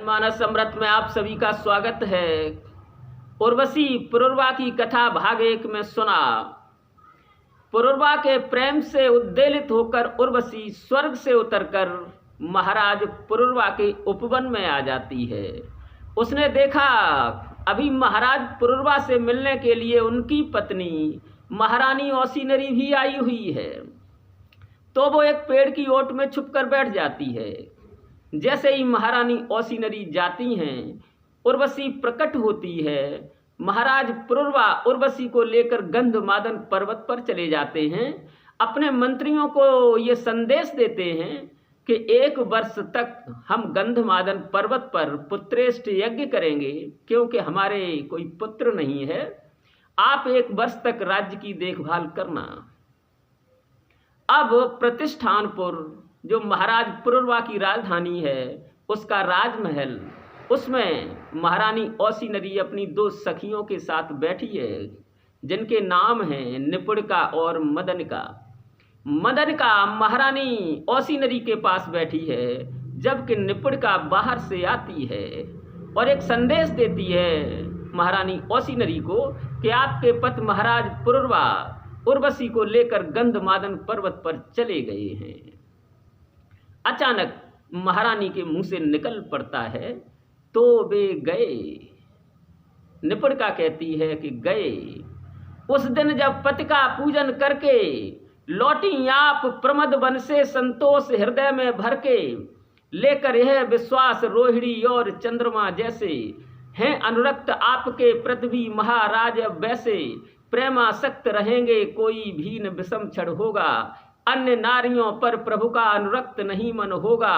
मानस अमृत में आप सभी का स्वागत है। उर्वशी पुरुरवा की कथा भाग 1 में सुना। पुरुरवा के प्रेम से उद्वेलित होकर उर्वशी स्वर्ग से उतरकर महाराज पुरुरवा के उपवन में आ जाती है। उसने देखा अभी महाराज पुरुरवा से मिलने के लिए उनकी पत्नी महारानी औसीनरी भी आई हुई है। तो वो एक पेड़ की ओट में छुपकर बैठ जाती है। जैसे ही महारानी औसीनरी जाती हैं, उर्वशी प्रकट होती है। महाराज पुरुरवा उर्वशी को लेकर गंधमादन पर्वत पर चले जाते हैं। अपने मंत्रियों को ये संदेश देते हैं कि 1 वर्ष तक हम गंधमादन पर्वत पर पुत्रेष्ट यज्ञ करेंगे, क्योंकि हमारे कोई पुत्र नहीं है। आप 1 वर्ष तक राज्य की देखभाल करना। अब प्रतिष्ठानपुर, जो महाराज पुरुरवा की राजधानी है, उसका राजमहल, उसमें महारानी औसीनरी अपनी 2 सखियों के साथ बैठी है, जिनके नाम हैं निपुणिका और मदनिका। मदनिका महारानी औसीनरी के पास बैठी है, जबकि निपुणिका बाहर से आती है और एक संदेश देती है महारानी औसीनरी को कि आपके पति महाराज पुरुरवा उर्वशी को लेकर गंधमादन पर्वत पर चले गए हैं। अचानक महारानी के मुंह से निकल पड़ता है, तो वे गए। निपुणिका कहती है कि गए। उस दिन जब पति का पूजन करके लौटी आप प्रमद वन से संतोष हृदय में भर के, लेकर यह विश्वास रोहिणी और चंद्रमा जैसे हैं अनुरक्त आपके पृथ्वी महाराज। अब वैसे प्रेमासक्त रहेंगे, कोई भी न विषम क्षण होगा। अन्य नारियों पर प्रभु का अनुरक्त नहीं मन होगा।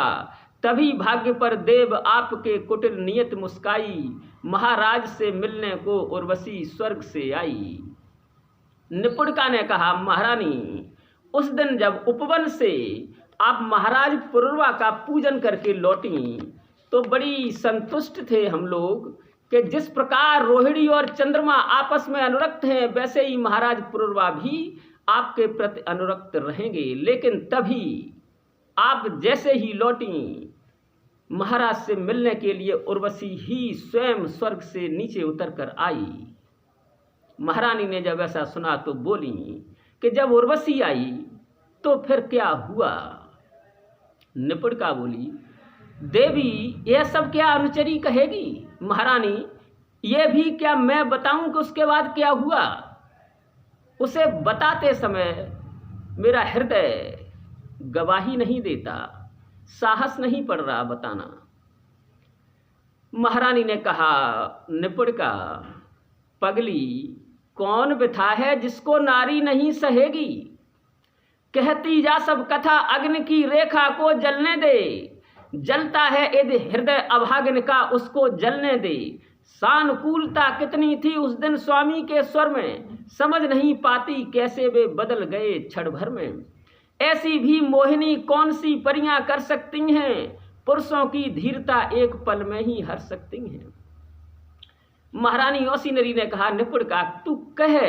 तभी भाग्य पर देव आपके कुटिल नियत मुस्काई। महाराज से मिलने को उर्वशी स्वर्ग से आई। निपुणिका ने कहा, महारानी, उस दिन जब उपवन से आप महाराज पुरुरवा का पूजन करके लौटी, तो बड़ी संतुष्ट थे हम लोग कि जिस प्रकार रोहिणी और चंद्रमा आपस में अनुरक्त हैं, वैसे ही महाराज पुरुरवा भी आपके प्रति अनुरक्त रहेंगे। लेकिन तभी आप जैसे ही लौटी, महाराज से मिलने के लिए उर्वशी ही स्वयं स्वर्ग से नीचे उतरकर आई। महारानी ने जब ऐसा सुना तो बोली कि जब उर्वशी आई तो फिर क्या हुआ? निपुणिका बोली, देवी, यह सब क्या अनुचरी कहेगी? महारानी, ये भी क्या मैं बताऊं कि उसके बाद क्या हुआ? उसे बताते समय मेरा हृदय गवाही नहीं देता, साहस नहीं पड़ रहा बताना। महारानी ने कहा, निपुणिका, पगली, कौन बिथा है जिसको नारी नहीं सहेगी? कहती जा सब कथा, अग्नि की रेखा को जलने दे। जलता है यदि हृदय अभागन का, उसको जलने दे। सानुकूलता कितनी थी उस दिन स्वामी के स्वर में, समझ नहीं पाती कैसे वे बदल गए क्षण भर में। ऐसी भी मोहिनी कौन सी परियां कर सकती हैं, पुरुषों की धीरता 1 पल में ही हर सकती हैं। महारानी औसीनरी ने कहा, निपुणिका, तू कह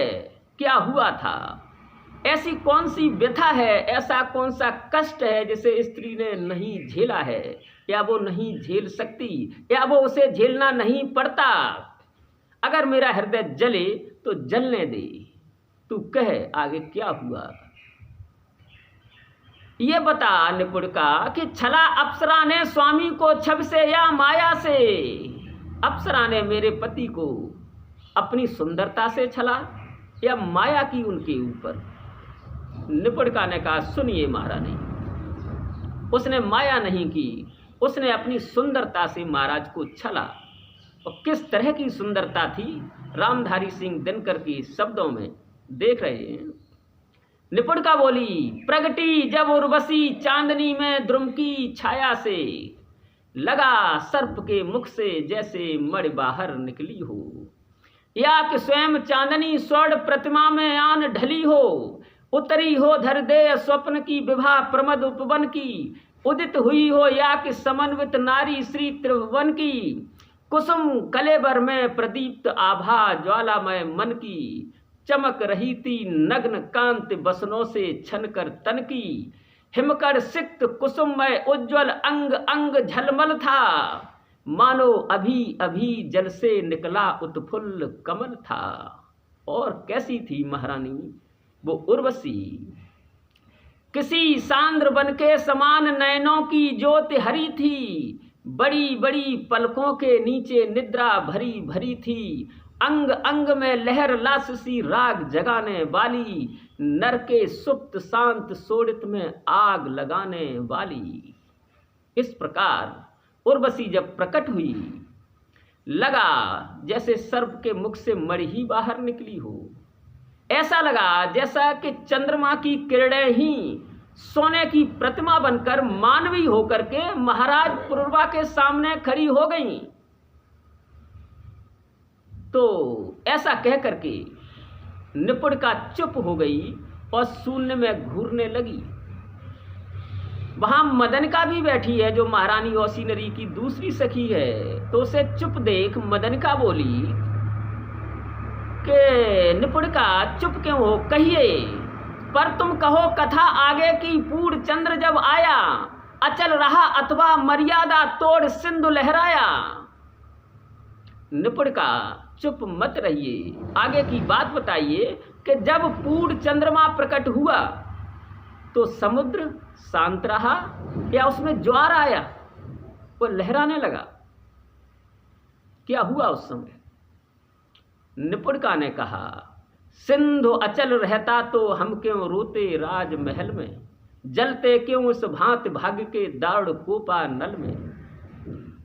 क्या हुआ था? ऐसी कौन सी व्यथा है, ऐसा कौन सा कष्ट है जिसे स्त्री ने नहीं झेला है, या वो नहीं झेल सकती, या वो उसे झेलना नहीं पड़ता? अगर मेरा हृदय जले तो जलने दे। तू कह आगे क्या हुआ? ये बता निपुणिका कि छला अप्सरा ने स्वामी को छब से या माया से? अप्सरा ने मेरे पति को अपनी सुंदरता से छला या माया की उनके ऊपर? निपुणिका ने कहा, सुनिए महारानी, उसने माया नहीं की, उसने अपनी सुंदरता से महाराज को छला। और किस तरह की सुंदरता थी, रामधारी सिंह दिनकर के शब्दों में देख रहे हैं। निपुणिका बोली, प्रगटी जब उर्वशी चांदनी में द्रुम की छाया से, लगा सर्प के मुख से जैसे मणि बाहर निकली हो, या कि स्वयं चांदनी स्वर्ण प्रतिमा में आन ढली हो, उतरी हो धरदे स्वप्न की विभा प्रमद उपवन की, उदित हुई हो या कि समन्वित नारी श्री त्रिभुवन की, कुसुम कलेबर में प्रदीप्त आभा ज्वालामय मन की, चमक रही थी नग्न कांति बसनों से छनकर तन की, हिमकर सिक्त कुसुममय उज्ज्वल अंग अंग झलमल था, मानो अभी अभी जल से निकला उत्फुल्ल कमल था। और कैसी थी महारानी वो उर्वशी, किसी सांद्र वन के समान नयनों की ज्योति हरी थी, बड़ी बड़ी पलकों के नीचे निद्रा भरी भरी थी, अंग अंग में लहर लाससी राग जगाने वाली, नर के सुप्त शांत सोडित में आग लगाने वाली। इस प्रकार उर्वशी जब प्रकट हुई, लगा जैसे सर्प के मुख से मणि ही बाहर निकली हो। ऐसा लगा जैसा कि चंद्रमा की किरणें ही सोने की प्रतिमा बनकर मानवी होकर के महाराज पुरुरवा के सामने खड़ी हो गईं। तो ऐसा कह करके निपुणिका चुप हो गई और शून्य में घूरने लगी। वहां मदनिका भी बैठी है, जो महारानी औसीनरी की दूसरी सखी है। तो उसे चुप देख मदनिका बोली कि निपुणिका चुप क्यों हो, कहिए, पर तुम कहो कथा आगे की। पूर्ण चंद्र जब आया, अचल रहा अथवा मर्यादा तोड़ सिंधु लहराया। निपुणिका चुप मत रहिए, आगे की बात बताइए कि जब पूर्ण चंद्रमा प्रकट हुआ तो समुद्र शांत रहा या उसमें ज्वार आया, वो लहराने लगा, क्या हुआ उस समय? निपुणिका ने कहा, सिंधु अचल रहता तो हम क्यों रोते राजमहल में, जलते क्यों उस भांति भाग्य के दारुण कोपा नल में।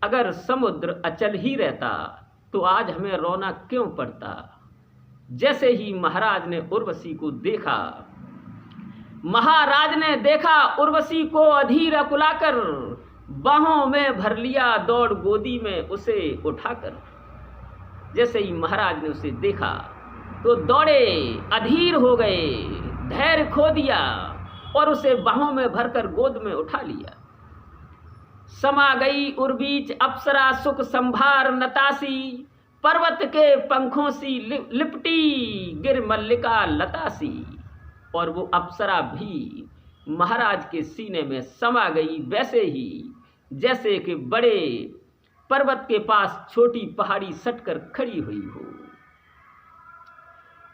अगर समुद्र अचल ही रहता तो आज हमें रोना क्यों पड़ता। जैसे ही महाराज ने उर्वशी को देखा, महाराज ने देखा उर्वशी को अधीर अकुलाकर, बाहों में भर लिया, दौड़ गोदी में उसे उठाकर। जैसे ही महाराज ने उसे देखा तो दौड़े, अधीर हो गए, धैर्य खो दिया और उसे बाहों में भरकर गोद में उठा लिया। समा गई उर्बीच अप्सरा सुख संभार नतासी, पर्वत के पंखों सी लिपटी गिर मल्लिका लतासी। और वो अप्सरा भी महाराज के सीने में समा गई, वैसे ही जैसे कि बड़े पर्वत के पास छोटी पहाड़ी सटकर खड़ी हुई हो।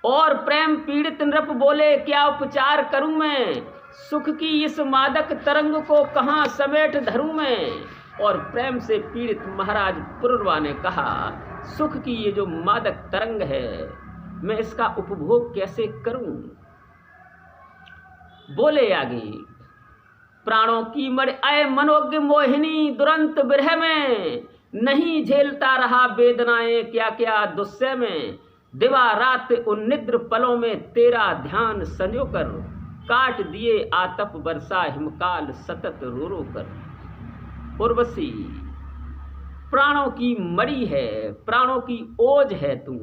और प्रेम पीड़ित नृप बोले, क्या उपचार करूं मैं, सुख की इस मादक तरंग को कहां समेट धरूं मैं। और प्रेम से पीड़ित महाराज पुरुरवा ने कहा, सुख की ये जो मादक तरंग है, मैं इसका उपभोग कैसे करूं। बोले आगे, प्राणों की मर आए मनोज्ञ मोहिनी, दुरंत विरह में नहीं झेलता रहा वेदनाएं क्या क्या दुस्सह में। दिवा रात उन निद्र पलों में तेरा ध्यान संजो कर, काट दिए आतप बरसा हिमकाल सतत रो रो कर। उर्वशी प्राणों की मणि है, प्राणों की ओज है तू,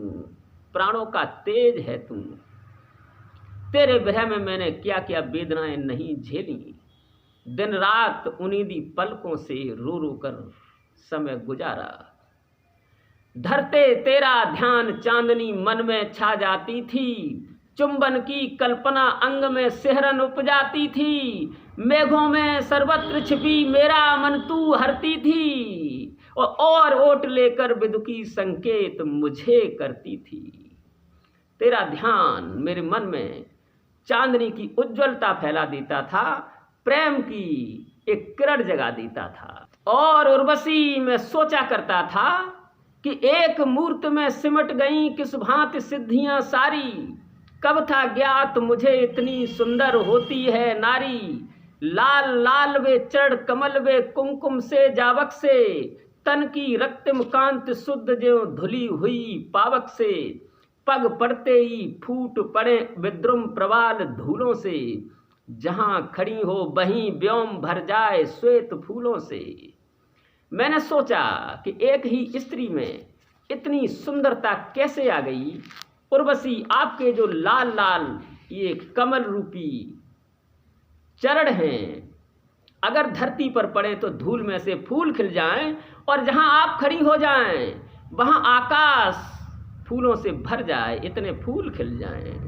प्राणों का तेज है तू। तेरे विरह में मैंने क्या क्या वेदनाएं नहीं झेली, दिन रात उन्नीदी पलकों से रो रो कर समय गुजारा। धरते तेरा ध्यान चांदनी मन में छा जाती थी, चुंबन की कल्पना अंग में सिहरन उपजाती थी। मेघों में सर्वत्र छिपी मेरा मन तू हरती थी, और ओट लेकर विदुकी संकेत मुझे करती थी। तेरा ध्यान मेरे मन में चांदनी की उज्ज्वलता फैला देता था, प्रेम की एक किरण जगा देता था। और उर्वशी में सोचा करता था कि एक मूर्त में सिमट गई किस भांति सिद्धियां सारी। कब था ज्ञात मुझे इतनी सुंदर होती है नारी। लाल लाल वे चढ़ कमल वे कुमकुम से जावक से, तन की रक्तिम कांत शुद्ध ज्यों धुली हुई पावक से। पग पड़ते ही फूट पड़े विद्रुम प्रवाल धूलों से, जहां खड़ी हो वहीं व्योम भर जाए श्वेत फूलों से। मैंने सोचा कि एक ही स्त्री में इतनी सुंदरता कैसे आ गई। उर्वशी, आपके जो लाल लाल ये कमल रूपी चरण हैं, अगर धरती पर पड़े तो धूल में से फूल खिल जाएं, और जहां आप खड़ी हो जाएं वहां आकाश फूलों से भर जाए, इतने फूल खिल जाएं।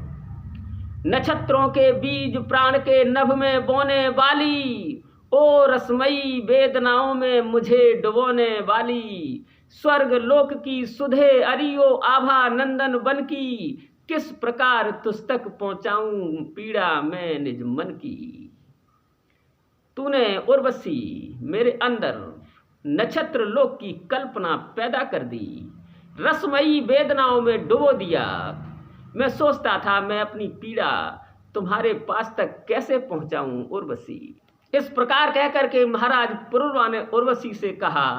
नक्षत्रों के बीज प्राण के नभ में बोने वाली, ओ रसमयी वेदनाओं में मुझे डुबोने वाली। स्वर्ग लोक की सुधे अरियो आभा नंदन बन की, किस प्रकार तुझ तक पहुंचाऊं पीड़ा मैं निज मन की। तूने उर्वशी मेरे अंदर नक्षत्र लोक की कल्पना पैदा कर दी, रसमयी वेदनाओं में डुबो दिया। मैं सोचता था मैं अपनी पीड़ा तुम्हारे पास तक कैसे पहुंचाऊं उर्वशी। इस प्रकार कहकर के महाराज पुरुरवा ने उर्वशी से कहा,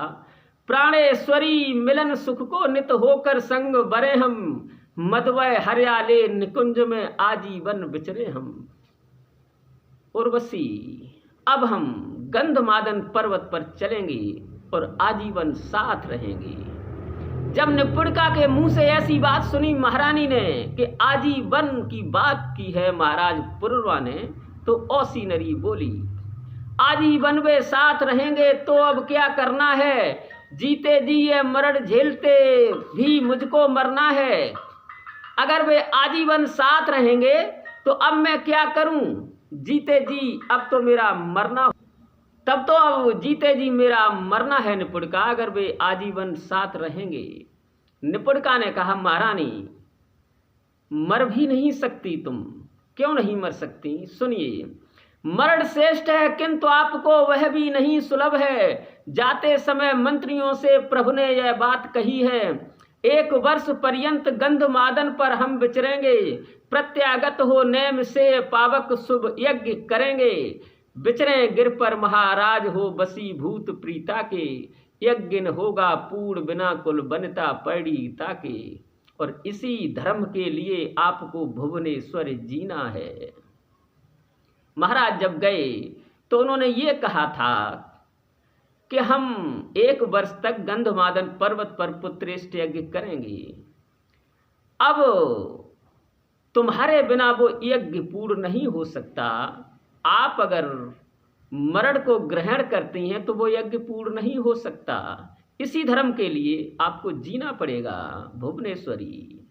प्राणेश्वरी मिलन सुख को नित होकर संग बरे हम, मधुवय हरियाले निकुंज में आजीवन विचरे हम। उर्वशी अब हम गंधमादन पर्वत पर चलेंगे और आजीवन साथ रहेंगे। जब निपुणिका के मुंह से ऐसी बात सुनी महारानी ने कि आजीवन की बात की है महाराज पुरुरवा ने, तो औसी नरी बोली, आजीवन वे साथ रहेंगे तो अब क्या करना है, जीते जी ये मरण झेलते भी मुझको मरना है। अगर वे आजीवन साथ रहेंगे तो अब मैं क्या करूं, जीते जी अब तो मेरा मरना, तब तो अब जीते जी मेरा मरना है निपुणिका, अगर वे आजीवन साथ रहेंगे। निपुणिका ने कहा, महारानी मर भी नहीं सकती तुम। क्यों नहीं मर सकती, सुनिए। मरण श्रेष्ठ है किंतु आपको वह भी नहीं सुलभ है। जाते समय मंत्रियों से प्रभु ने यह बात कही है, 1 वर्ष पर्यंत गंधमादन पर हम विचरेंगे, प्रत्यागत हो नेम से पावक शुभ यज्ञ करेंगे। विचरे गिर पर महाराज हो बसी भूत प्रीता के, यज्ञ होगा पूर्ण बिना कुल बनता पड़ी ताके। और इसी धर्म के लिए आपको भुवनेश्वर जीना है। महाराज जब गए तो उन्होंने ये कहा था कि हम 1 वर्ष तक गंधमादन पर्वत पर पुत्रेष्ट यज्ञ करेंगे। अब तुम्हारे बिना वो यज्ञ पूर्ण नहीं हो सकता। आप अगर मरण को ग्रहण करती हैं तो वो यज्ञ पूर्ण नहीं हो सकता। इसी धर्म के लिए आपको जीना पड़ेगा भुवनेश्वरी।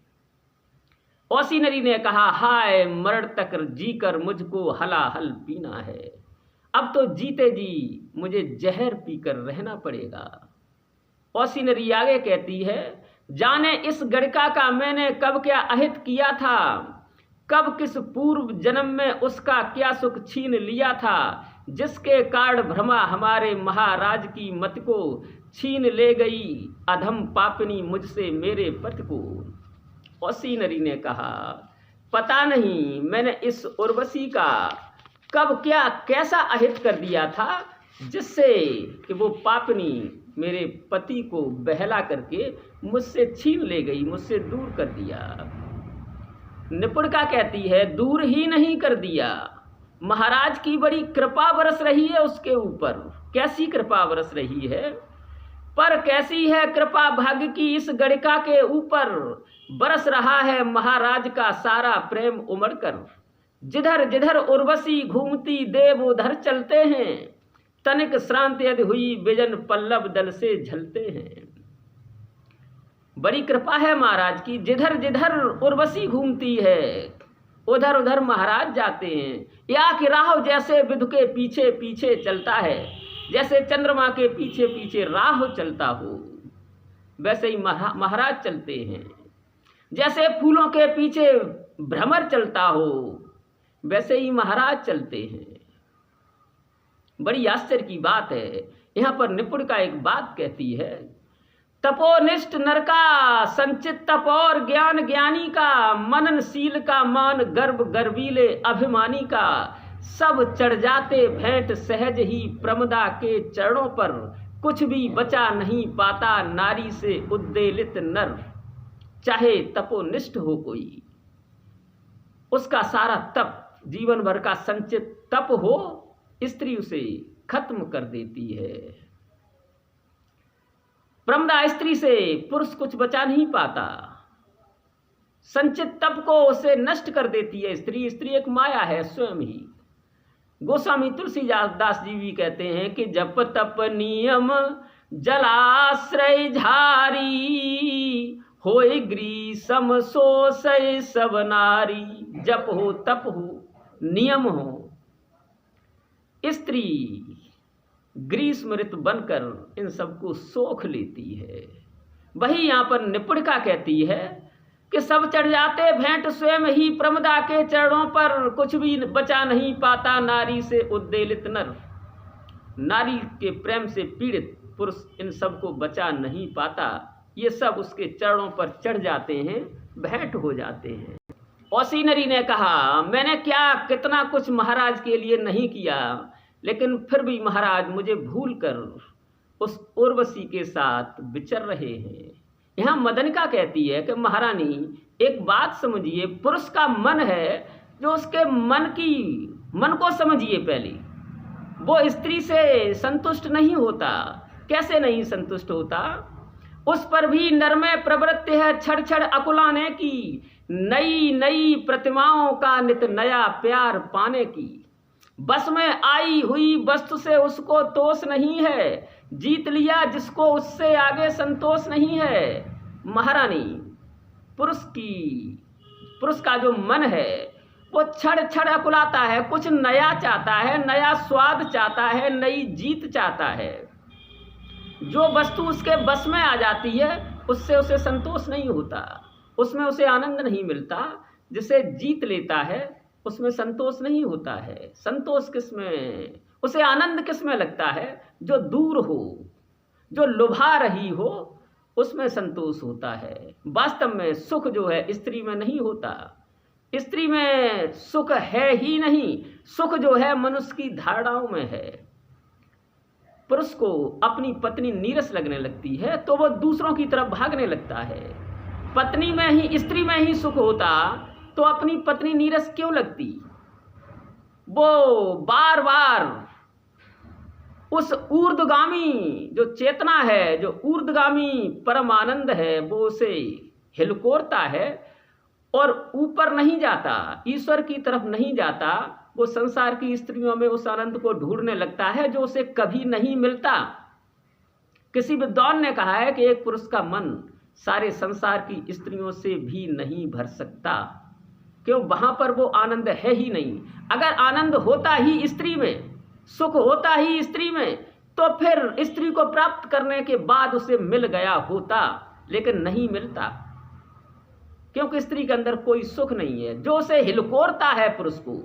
औसी नरी ने कहा, हाय मरण तक जीकर मुझको हलाहल पीना है, अब तो जीते जी मुझे जहर पीकर रहना पड़ेगा। औसी नरी आगे कहती है, जाने इस गड़का का मैंने कब क्या अहित किया था, कब किस पूर्व जन्म में उसका क्या सुख छीन लिया था, जिसके कारण भ्रमा हमारे महाराज की मत को छीन ले गई अधम पापिनी मुझसे मेरे पति को। औसी नरी ने कहा, पता नहीं मैंने इस उर्वशी का कब क्या कैसा अहित कर दिया था, जिससे कि वो पापिनी मेरे पति को बहला करके मुझसे छीन ले गई, मुझसे दूर कर दिया। निपुणिका कहती है, दूर ही नहीं कर दिया, महाराज की बड़ी कृपा बरस रही है उसके ऊपर। कैसी कृपा बरस रही है, पर कैसी है कृपा भाग्य की इस गड़िका के ऊपर, बरस रहा है महाराज का सारा प्रेम उमड़कर। जिधर जिधर उर्वशी घूमती देव उधर चलते हैं, तनिक श्रांति यदि हुई बिजन पल्लव दल से झलते हैं। बड़ी कृपा है महाराज की, जिधर जिधर उर्वशी घूमती है उधर उधर महाराज जाते हैं। या कि राह जैसे विधु के पीछे पीछे चलता है, जैसे चंद्रमा के पीछे पीछे राह चलता हो, वैसे ही महाराज चलते हैं। जैसे फूलों के पीछे भ्रमर चलता हो, वैसे ही महाराज चलते हैं। बड़ी आश्चर्य की बात है। यहाँ पर निपुणिका एक बात कहती है, तपोनिष्ठ नर का संचित तप और ज्ञान ज्ञानी का, मननशील का मान गर्व गर्वीले अभिमानी का, सब चढ़ जाते भेंट सहज ही प्रमदा के चरणों पर, कुछ भी बचा नहीं पाता नारी से उद्वेलित नर। चाहे तपोनिष्ठ हो कोई, उसका सारा तप जीवन भर का संचित तप हो, स्त्री उसे खत्म कर देती है। प्रमदा स्त्री से पुरुष कुछ बचा नहीं पाता, संचित तप को उसे नष्ट कर देती है स्त्री। स्त्री एक माया है स्वयं ही। गोस्वामी तुलसीदास जी भी कहते हैं कि जप तप नियम जलाश्रय झारी, होय ग्रीसम सोसय सब नारी। जप हो, तप हो, नियम हो, स्त्री ग्रीष्म ऋतु बनकर इन सबको सोख लेती है। वही यहाँ पर निपुणिका कहती है कि सब चढ़ जाते भेंट स्वयं ही प्रमदा के चरणों पर, कुछ भी बचा नहीं पाता नारी से उद्वेलित नर। नारी के प्रेम से पीड़ित पुरुष इन सब को बचा नहीं पाता, ये सब उसके चरणों पर चढ़ जाते हैं, भेंट हो जाते हैं। औसी नरी ने कहा, मैंने क्या कितना कुछ महाराज के लिए नहीं किया, लेकिन फिर भी महाराज मुझे भूल कर उस उर्वशी के साथ विचर रहे हैं। यहाँ मदनिका कहती है कि महारानी एक बात समझिए, पुरुष का मन है जो उसके मन को समझिए। पहले वो स्त्री से संतुष्ट नहीं होता। कैसे नहीं संतुष्ट होता? उस पर भी नर में प्रवृत्ति है छड़ छड़ अकुलाने की, नई नई प्रतिमाओं का नित नया प्यार पाने की। बस में आई हुई वस्तु से उसको तोष नहीं है, जीत लिया जिसको उससे आगे संतोष नहीं है। महारानी पुरुष का जो मन है वो छड़ छड़ अकुलाता है, कुछ नया चाहता है, नया स्वाद चाहता है, नई जीत चाहता है। जो वस्तु उसके बस में आ जाती है उससे उसे संतोष नहीं होता, उसमें उसे आनंद नहीं मिलता। जिसे जीत लेता है उसमें संतोष नहीं होता है। संतोष किसमें, उसे आनंद किसमें लगता है? जो दूर हो, जो लुभा रही हो, उसमें संतोष होता है। वास्तव में सुख जो है स्त्री में नहीं होता। स्त्री में सुख है ही नहीं। सुख जो है मनुष्य की धारणाओं में है। पुरुष को अपनी पत्नी नीरस लगने लगती है तो वो दूसरों की तरफ भागने लगता है। पत्नी में ही, स्त्री में ही सुख होता तो अपनी पत्नी नीरस क्यों लगती? वो बार बार उस ऊर्ध्वगामी जो चेतना है, जो ऊर्ध्वगामी परम आनंद है, वो उसे हिलकोरता है और ऊपर नहीं जाता, ईश्वर की तरफ नहीं जाता। वो संसार की स्त्रियों में उस आनंद को ढूंढने लगता है जो उसे कभी नहीं मिलता। किसी विद्वान ने कहा है कि एक पुरुष का मन सारे संसार की स्त्रियों से भी नहीं भर सकता, क्यों? वहां पर वो आनंद है ही नहीं। अगर आनंद होता ही स्त्री में, सुख होता ही स्त्री में, तो फिर स्त्री को प्राप्त करने के बाद उसे मिल गया होता, लेकिन नहीं मिलता, क्योंकि स्त्री के अंदर कोई सुख नहीं है। जो उसे हिलकोरता है पुरुष को,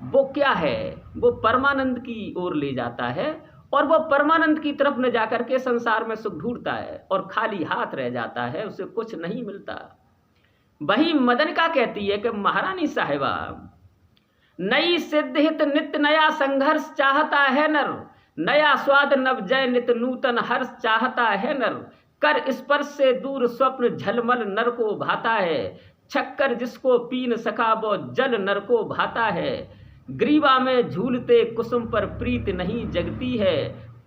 वो क्या है? वो परमानंद की ओर ले जाता है और वो परमानंद की तरफ न जाकर के संसार में सुख ढूंढता है और खाली हाथ रह जाता है, उसे कुछ नहीं मिलता। वही मदनिका कहती है कि महारानी साहिबा, नई सिद्ध हित नित्य नया संघर्ष चाहता है नर, नया स्वाद नव जय नित नूतन हर्ष चाहता है नर। कर स्पर्श से दूर स्वप्न झलमल नर को भाता है, छक्कर जिसको पीन सका वो जल नर को भाता है। ग्रीवा में झूलते कुसुम पर प्रीत नहीं जगती है,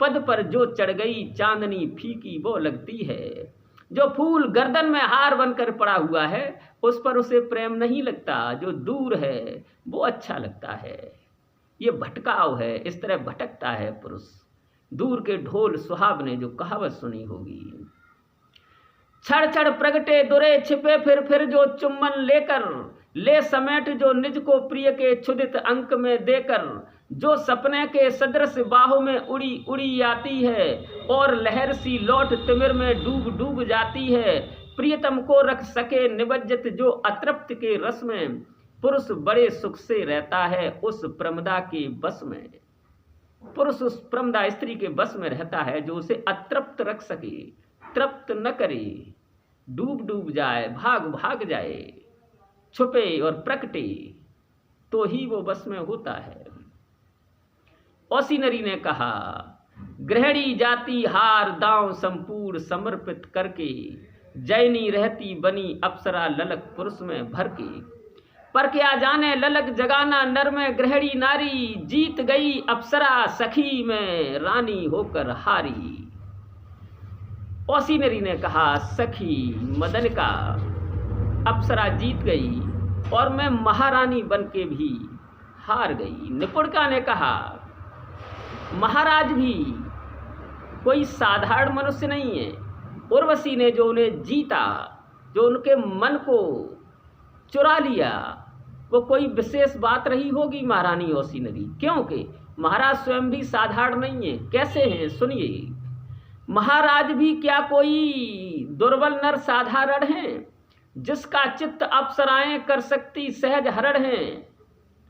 पद पर जो चढ़ गई चांदनी फीकी वो लगती है। जो फूल गर्दन में हार बनकर पड़ा हुआ है उस पर उसे प्रेम नहीं लगता, जो दूर है वो अच्छा लगता है। ये भटकाव है, इस तरह भटकता है पुरुष। दूर के ढोल सुहावने, जो कहावत सुनी होगी। छड़ छड़ प्रगटे दुरे छिपे फिर जो चुम्बन लेकर, ले समेट जो निज को प्रिय के क्षुदित अंक में देकर। जो सपने के सदृश बाहों में उड़ी उड़ी आती है और लहर सी लौट तिमिर में डूब डूब जाती है। प्रियतम को रख सके निबज्जित जो अतृप्त के रस में, पुरुष बड़े सुख से रहता है उस प्रमदा के बस में। पुरुष उस प्रमदा स्त्री के बस में रहता है जो उसे अतृप्त रख सके, तृप्त न करे, डूब डूब जाए, भाग भाग जाए, छुपे और प्रकटे, तो ही वो बस में होता है। औसी नरी ने कहा, गृहिणी जाति हार दांव संपूर्ण समर्पित करके, जैनी रहती बनी अप्सरा ललक पुरुष में भर के। पर क्या जाने ललक जगाना नर में गृहिणी नारी, जीत गई अप्सरा सखी में रानी होकर हारी। औसी नरी ने कहा, सखी मदनिका अप्सरा जीत गई और मैं महारानी बन के भी हार गई। निपुणिका ने कहा, महाराज भी कोई साधारण मनुष्य नहीं है। उर्वशी ने जो उन्हें जीता, जो उनके मन को चुरा लिया, वो कोई विशेष बात रही होगी महारानी औसी नरी, क्योंकि महाराज स्वयं भी साधारण नहीं है। कैसे हैं सुनिए। महाराज भी क्या कोई दुर्बल नर साधारण है, जिसका चित्त अप्सराएं कर सकती सहज हरण है।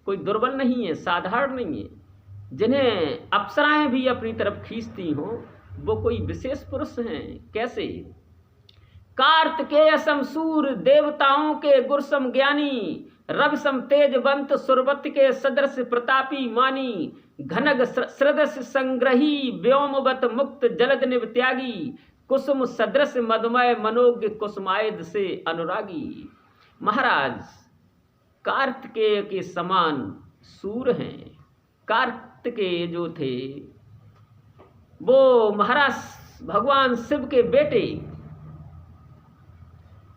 कोई दुर्बल नहीं है, साधारण नहीं है, जिन्हें अप्सराएं भी अपनी तरफ खींचती हों, वो कोई विशेष पुरुष हैं। कैसे? कार्तिकेय समसूर देवताओं के गुरसम ज्ञानी, रवि सम तेजवंत सुरवत के सदृश प्रतापी मानी, घनग सदृश संग्रही व्योमवत मुक्त जलद निव त्यागी, कुसुम सदृश मधुमय मनोज्ञ कुसुमायद से अनुरागी। महाराज कार्तिकेय के समान सूर हैं। कार्तिकेय जो थे वो महाराज भगवान शिव के बेटे,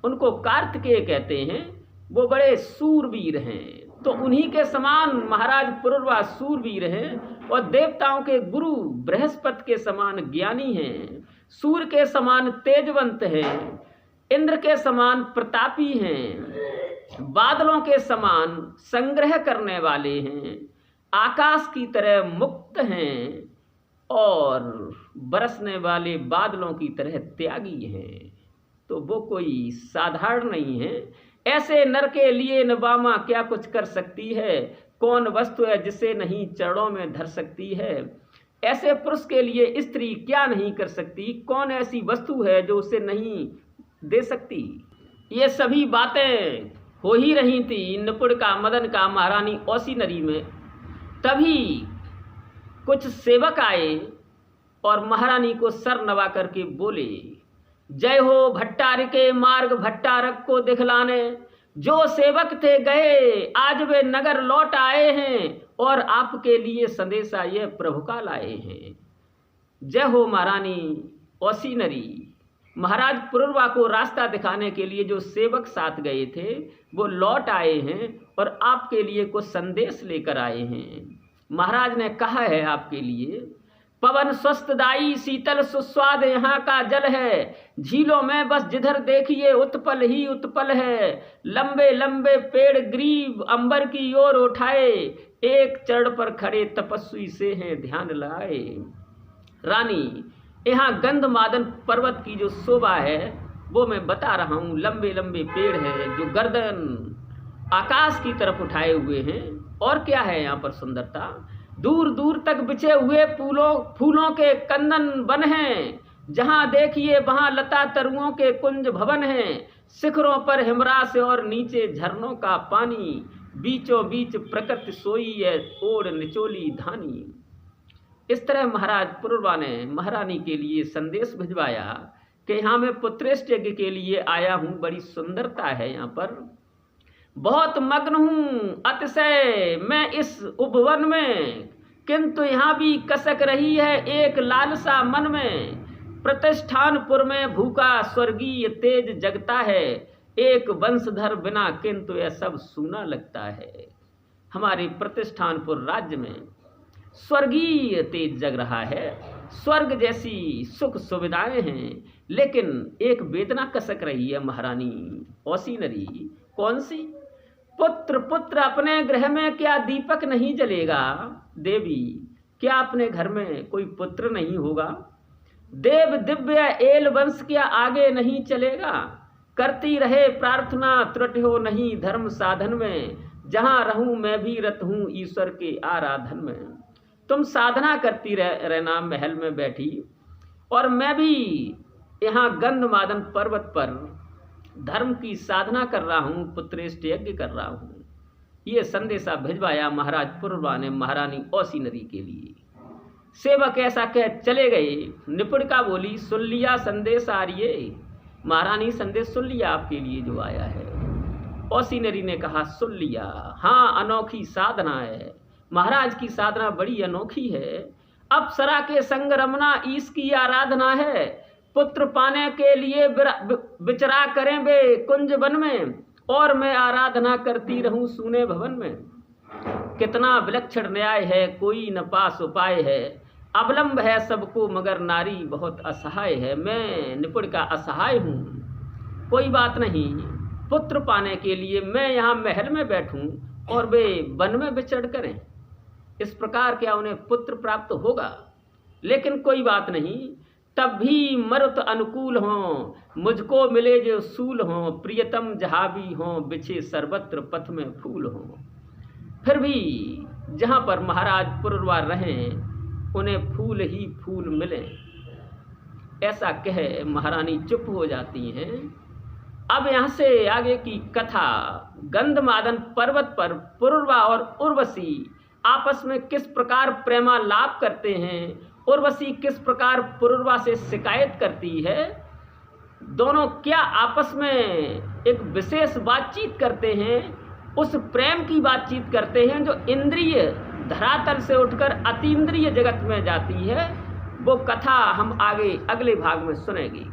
उनको कार्तिकेय कहते हैं। वो बड़े सूरवीर हैं, तो उन्हीं के समान महाराज पुरुरवा सूरवीर हैं और देवताओं के गुरु बृहस्पति के समान ज्ञानी हैं, सूर्य के समान तेजवंत हैं, इंद्र के समान प्रतापी हैं, बादलों के समान संग्रह करने वाले हैं, आकाश की तरह मुक्त हैं और बरसने वाले बादलों की तरह त्यागी हैं। तो वो कोई साधारण नहीं है। ऐसे नर के लिए नबामा क्या कुछ कर सकती है, कौन वस्तु है जिसे नहीं चरणों में धर सकती है। ऐसे पुरुष के लिए स्त्री क्या नहीं कर सकती, कौन ऐसी वस्तु है जो उसे नहीं दे सकती। ये सभी बातें हो ही रही थी निपुण का मदन का महारानी औसी नरी में। तभी कुछ सेवक आए और महारानी को सर नवा करके बोले, जय हो भट्टार के मार्ग भट्टारक को दिखलाने, जो सेवक थे गए आज वे नगर लौट आए हैं और आपके लिए संदेशा यह प्रभु का लाए हैं। जय हो महारानी औसी नरी। महाराज पुरुरवा को रास्ता दिखाने के लिए जो सेवक साथ गए थे वो लौट आए हैं और आपके लिए कुछ संदेश लेकर आए हैं। महाराज ने कहा है आपके लिए, पवन स्वस्थदायी शीतल सुस्वाद यहाँ का जल है, झीलों में बस जिधर देखिए उत्पल ही उत्पल है। लंबे लंबे पेड़ ग्रीव अंबर की ओर उठाए, एक चरण पर खड़े तपस्वी से हैं ध्यान लगाए। रानी, यहाँ गंधमादन पर्वत की जो शोभा है वो मैं बता रहा हूँ। लंबे लंबे पेड़ हैं जो गर्दन आकाश की तरफ उठाए हुए हैं। और क्या है यहाँ पर सुंदरता, दूर दूर तक बिछे हुए फूलों के कंदन वन हैं, जहाँ देखिए वहाँ लता तरुओं के कुंज भवन हैं। शिखरों पर हिमरास और नीचे झरनों का पानी, बीचों बीच प्रकृति सोई है ओढ़ निचोली धानी। इस तरह महाराज पुरुरवा ने महारानी के लिए संदेश भिजवाया कि यहाँ मैं पुत्रेष्ट यज्ञ के लिए आया हूँ, बड़ी सुंदरता है यहाँ पर, बहुत मग्न हूँ अतिशय मैं इस उपवन में, किंतु यहाँ भी कसक रही है एक लालसा मन में। प्रतिष्ठानपुर में भूखा स्वर्गीय तेज जगता है, एक वंशधर बिना किंतु यह सब सूना लगता है। हमारे प्रतिष्ठानपुर राज्य में स्वर्गीय तेज जग रहा है, स्वर्ग जैसी सुख सुविधाएं हैं, लेकिन एक वेदना कसक रही है महारानी औसी नरी। कौन सी? पुत्र पुत्र अपने गृह में क्या दीपक नहीं जलेगा? देवी, क्या अपने घर में कोई पुत्र नहीं होगा? देव दिव्य एल वंश क्या आगे नहीं चलेगा? करती रहे प्रार्थना त्रुटि हो नहीं धर्म साधन में, जहाँ रहूं मैं भी रत हूँ ईश्वर के आराधन में। तुम साधना करती रहना महल में बैठी, और मैं भी यहाँ गंधमादन पर्वत पर धर्म की साधना कर रहा हूँ, पुत्रेष्ट यज्ञ कर रहा हूँ। ये संदेशा भिजवाया महाराज पुरुरवा ने महारानी औसी नरी के लिए। सेवक ऐसा कह चले गए। निपुणिका बोली, सुन लिया संदेश आर्य? महारानी संदेश सुन लिया आपके लिए जो आया है। औसी नरी ने कहा, सुन लिया। हाँ, अनोखी साधना है, महाराज की साधना बड़ी अनोखी है। अप्सरा के संग रमना ईश की आराधना है, पुत्र पाने के लिए विचरा करें वे कुंज वन में, और मैं आराधना करती रहूं सूने भवन में। कितना विलक्षण न्याय है, कोई न पास उपाय है, अवलंब है सबको मगर नारी बहुत असहाय है। मैं निपुण का असहाय हूँ, कोई बात नहीं, पुत्र पाने के लिए मैं यहाँ महल में बैठूं और वे वन में विचरण करें, इस प्रकार क्या उन्हें पुत्र प्राप्त होगा? लेकिन कोई बात नहीं, तब भी मरुत अनुकूल हों, मुझको मिले जो सूल हों, प्रियतम जहाँ भी हों, बिछे सर्वत्र पथ में फूल हों। फिर भी जहाँ पर महाराज पुरवार रहें उन्हें फूल ही फूल मिलें। ऐसा कह महारानी चुप हो जाती हैं। अब यहाँ से आगे की कथा, गंधमादन पर्वत पर पुरवा और उर्वशी आपस में किस प्रकार प्रेमालाप करते हैं, उर्वशी किस प्रकार पुरवा से शिकायत करती है, दोनों क्या आपस में एक विशेष बातचीत करते हैं, उस प्रेम की बातचीत करते हैं जो इंद्रिय धरातल से उठकर अतीन्द्रिय जगत में जाती है। वो कथा हम आगे अगले भाग में सुनेंगे।